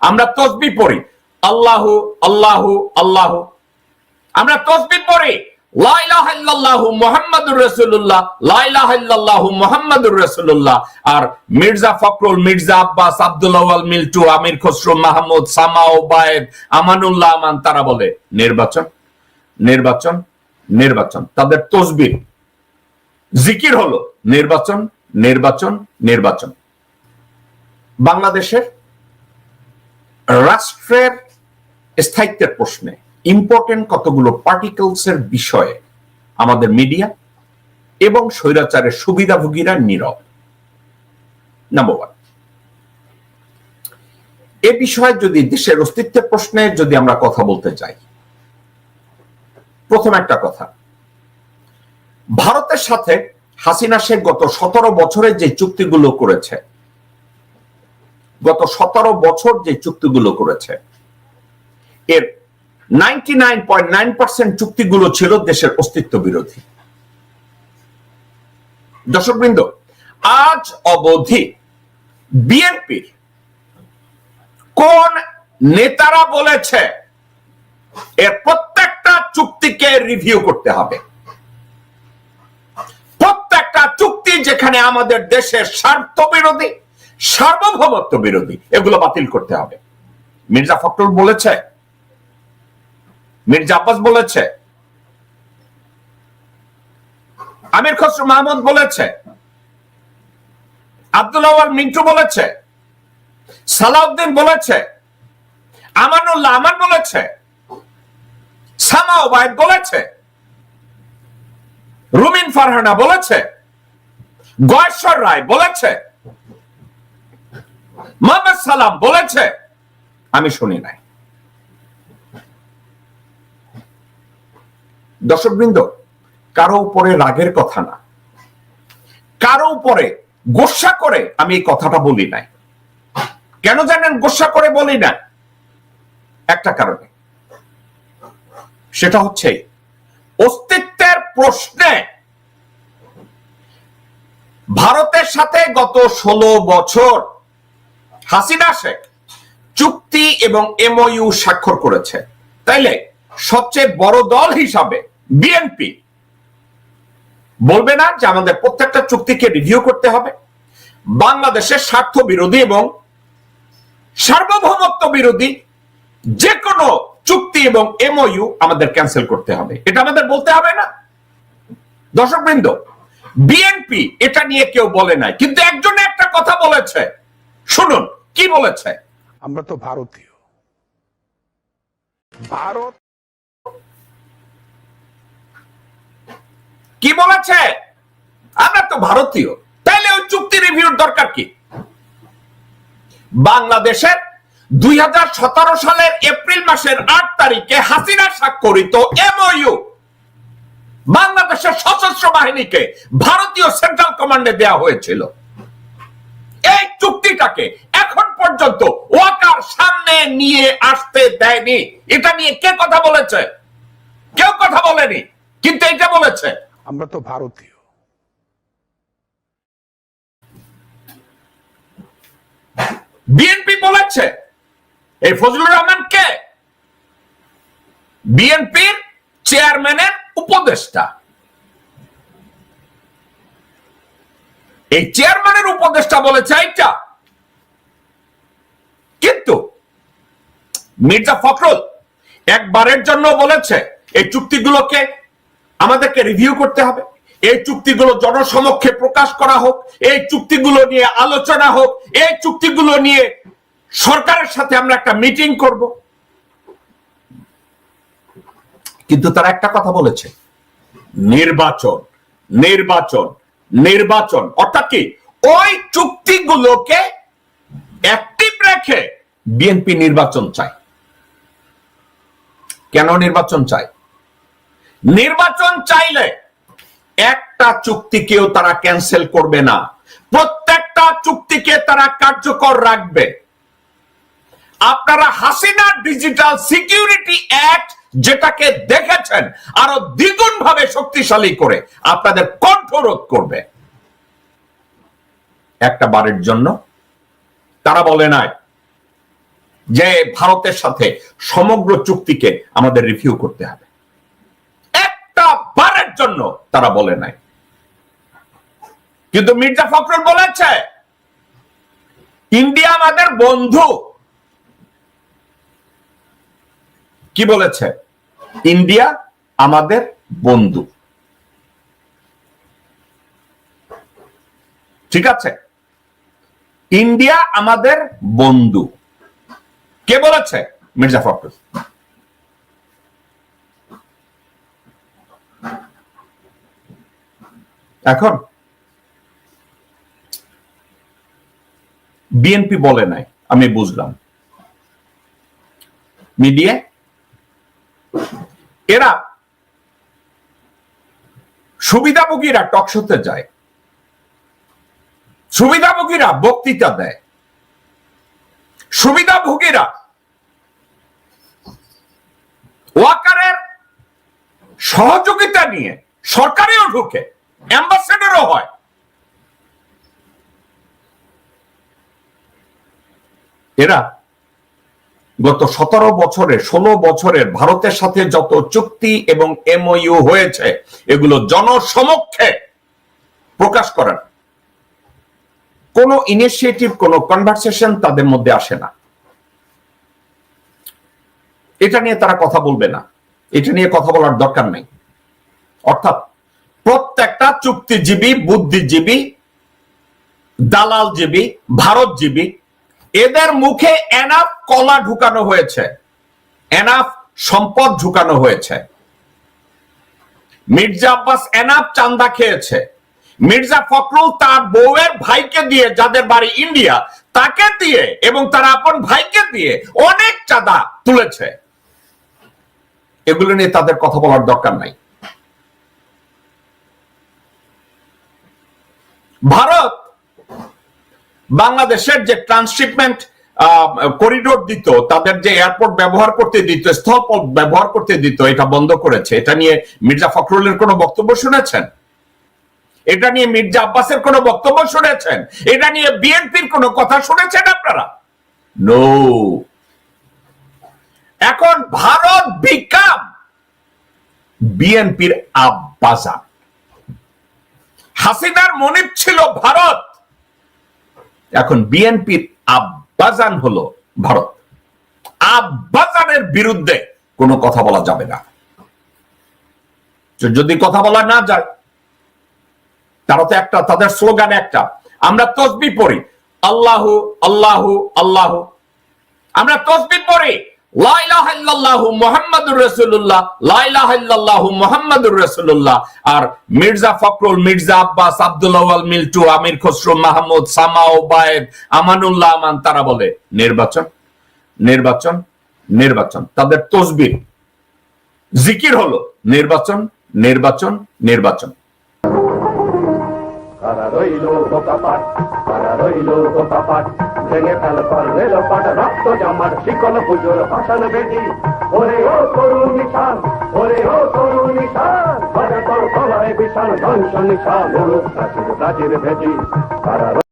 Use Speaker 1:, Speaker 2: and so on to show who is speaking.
Speaker 1: আমরা তসবিহ পড়ি, আল্লাহু আল্লাহু আল্লাহু। আমরা তসবিহ পড়ি, লা ইলাহা ইল্লাল্লাহু মুহাম্মাদুর রাসূলুল্লাহ, লা ইলাহা ইল্লাল্লাহু মুহাম্মাদুর রাসূলুল্লাহ। আর মির্জা ফখরুল, মির্জা আব্বাস, আব্দুল আওয়াল মিল্টু, আমির খসরু মাহমুদ, সামাও বায়েদ, আমানুল্লাহ আমান, তারা বলে নির্বাচন নির্বাচন নির্বাচন। তাদের তসবিহ জিকির হলো নির্বাচন নির্বাচন নির্বাচন। বাংলাদেশের রাষ্ট্রের স্থায়িত্বের প্রশ্নে ইম্পর্টেন্ট কতগুলো পার্টিকেলসের বিষয়ে আমাদের মিডিয়া এবং স্বৈরাচারের সুবিধাভোগীরা নীরব। নাম্বার ওয়ান, এ বিষয়ে যদি দেশের অস্তিত্বের প্রশ্নে যদি আমরা কথা বলতে যাই, প্রথম একটা কথা, ভারতের সাথে হাসিনা শেখ গত 17 বছরে যে চুক্তিগুলো করেছে, গত 17 বছর যে চুক্তিগুলো করেছে, এর 99.9% চুক্তিগুলো ছিল দেশের অস্তিত্ব বিরোধী। দর্শকবৃন্দ, আজ অবধি বিএনপির কোন নেতারা বলেছে এর প্রত্যেকটা চুক্তিকে রিভিউ করতে হবে? প্রত্যেকটা চুক্তি যেখানে আমাদের দেশের স্বার্থ বিরোধী, সার্বভৌমত্ব বিরোধী, এগুলো বাতিল করতে হবে। মির্জা ফখরুল বলেছে, মির্জা আব্বাস বলেছে, আমির খসরু মাহমুদ বলেছে, আব্দুল আওয়াল মিন্টু বলেছে, সালাউদ্দিন বলেছে, আমানুল্লাহ আমান বলেছে, সামাও বায়েদ বলেছে, রুমিন ফারহানা বলেছে, গয়েশ্বর রায় বলেছে, মোহাম্মদ সালাম বলেছে, আমি শুনি নাই। দর্শকবৃন্দ, কারো উপরে রাগের কথা না, কারো উপরে গোসা করে আমি এই কথাটা বলি নাই। কেন জানেন গোসা করে বলি না? একটা কারণে, সেটা হচ্ছে অস্তিত্বের প্রশ্নে ভারতের সাথে গত 16 বছর হাসিনা শেখ চুক্তি এবং এমওইউ স্বাক্ষর করেছে। তাইলে সবচেয়ে বড় দল হিসাবে বিএনপি বলবে না যে আমাদের প্রত্যেকটা চুক্তিকে রিভিউ করতে হবে? বাংলাদেশের স্বার্থ বিরোধী এবং সার্বভৌমত্ব বিরোধী যে কোনো চুক্তি এবং এমওইউ আমাদের ক্যান্সেল করতে হবে, এটা আমাদের বলতে হবে না? দর্শকবৃন্দ, বিএনপি এটা নিয়ে কেউ বলে নাই, কিন্তু একজনে একটা কথা বলেছে, শুনুন কি বলেছে।
Speaker 2: আমরা তো ভারতীয়, ভারত
Speaker 1: কি বলেছে? আমরা তো ভারতীয়, তাইলে ওই চুক্তি রিভিউর দরকার কি? বাংলাদেশের 2017 সালের এপ্রিল মাসের 8 তারিখে হাসিনা স্বাক্ষরিত এমওইউ বাংলাদেশের সশস্ত্র বাহিনীকে ভারতীয় সেন্ট্রাল কমান্ডে দেওয়া হয়েছিল। এই চুক্তিটাকে এখন পর্যন্ত ওয়াকার সামনে নিয়ে আসতে দেয়নি। এটা নিয়ে কে কথা বলেছে? কেউ কথা বলেনি, কিন্তু এটা বলেছে
Speaker 2: আমরা তো ভারতীয়।
Speaker 1: বিএনপি বলেছে। এই ফজলুর রহমানকে বিএনপির চেয়ারম্যানের উপদেষ্টা, এই চেয়ারম্যানের উপদেষ্টা বলেছে এইটা। কিন্তু মির্জা ফখরুল একবারের জন্য বলেছে এই চুক্তিগুলোকে আমাদেরকে রিভিউ করতে হবে, এই চুক্তিগুলো জনসমক্ষে প্রকাশ করা হোক, এই চুক্তিগুলো নিয়ে আলোচনা হোক, এই চুক্তিগুলো নিয়ে সরকারের সাথে আমরা একটা মিটিং করব। কিন্তু তারা একটা কথা বলেছে, নির্বাচন নির্বাচন নির্বাচন। অর্থাৎ কি, ওই চুক্তিগুলোকে অ্যাক্টিভ রেখে বিএনপি নির্বাচন চায়। কেন নির্বাচন চায়? নির্বাচন চাইলে একটা চুক্তিকেও তারা ক্যান্সেল করবে না, প্রত্যেকটা চুক্তিকে তারা কার্যকর রাখবে। আপনারা হাসিনা ডিজিটাল সিকিউরিটি অ্যাক্ট যেটাকে দেখেছেন আরো দ্বিগুণ ভাবে শক্তিশালী করে আপনাদের কণ্ঠরোধ করবে। একটা বারের জন্য তারা বলে নাই যে ভারতের সাথে সমগ্র চুক্তিকে আমাদের রিভিউ করতে হবে। একটা বারের জন্য তারা বলে নাই। কিন্তু মির্জা ফখরুল বলেছে ইন্ডিয়া আমাদের বন্ধু। কি বলেছে? ইন্ডিয়া আমাদের বন্ধু। ঠিক আছে, ইন্ডিয়া আমাদের বন্ধু। কে বলেছে? মির্জা ফখরুল। এখন বিএনপি বলে নাই, আমি বুঝলাম। মিডিয়া এরা সুবিধাভোগীরা টকশোতে যায়, সুবিধাভোগীরা বক্তৃতা দেয়, সুবিধাভোগীরা ওয়াকারের সহযোগিতা নিয়ে সরকারেও ঢুকে, অ্যাম্বাসেডরও হয়। এরা গত 17 বছরে 16 বছরের ভারতের সাথে যত চুক্তি এবং এমওইউ হয়েছে এগুলো জনসমক্ষে প্রকাশ করার কোন ইনিশিয়েটিভ, কোন কনভারসেশন তাদের মধ্যে আসে না। এটা নিয়ে তারা কথা বলবে না, এটা নিয়ে কথা বলার দরকার নেই। অর্থাৎ প্রত্যেকটা চুক্তিজীবী, বুদ্ধিজীবী, দালালজীবী, ভারতজীবী, এদের মুখে এনাফ কলা ঢুকানো হয়েছে, এনাফ সম্পদ ঢুকানো হয়েছে। মির্জা আব্বাস এনাফ চান্দা খেয়েছে। মির্জা ফখরুল তার বউয়ের ভাইকে দিয়ে, যাদের বাড়ি ইন্ডিয়া, তাকে দিয়ে এবং তার আপন ভাইকে দিয়ে অনেক চাঁদা তুলেছে। এগুলো নিয়ে তাদের কথা বলার দরকার নাই। ভারত বাংলাদেশের যে ট্রান্সশিপমেন্ট করিডোর দিত, তাদের যে এয়ারপোর্ট ব্যবহার করতে দিত, স্থলপথ ব্যবহার করতে দিত, এটা বন্ধ করেছে। এটা নিয়ে মির্জা ফখরুলের কোনো বক্তব্য শুনেছেন? এটা নিয়ে মির্জা আব্বাসের কোনো বক্তব্য শুনেছেন? এটা নিয়ে বিএনপির কোনো কথা শুনেছেন আপনারা? নো। এখন ভারত বিকাম বিএনপির আব্বাজান। হাসিনার মনিব ছিল ভারত, এখন বিএনপির আব্বাজান হলো ভারত। আব্বাজানের বিরুদ্ধে কোনো কথা বলা যাবে না। যদি কথা বলা না যায়, তারা তো একটা, তাদের স্লোগান একটা, আমরা তসবিহ পড়ি আল্লাহু আল্লাহু আল্লাহু, আমরা তসবিহ পড়ি লা ইলাহা ইল্লাল্লাহু মুহাম্মাদুর রাসূলুল্লাহ, লা ইলাহা ইল্লাল্লাহু মুহাম্মাদুর রাসূলুল্লাহ। আর মির্জা ফখরুল, মির্জা আব্বাস, আব্দুল আওয়াল মিল্টু, আমির খসরু মাহমুদ, সামাও বায়েব, আমানুল্লাহ আমান, তারা বলে নির্বাচন নির্বাচন নির্বাচন। তাদের তসবিহ জিকির হলো নির্বাচন নির্বাচন নির্বাচন।
Speaker 3: কারা রইল বোকাপাট, কারা রইল বোকাপাট, ভেঙে ফেল রেল পাট, রক্ত জমাট শিকল পুজোর ভাষণ বেদি। ওরে ও তরুণ নিশান, ওরে ও তরুণ নিশান, বাজে তোর গলায় বিশাল ধ্বংস নিশান, প্রাচীর প্রাচীর ভেদি। কারা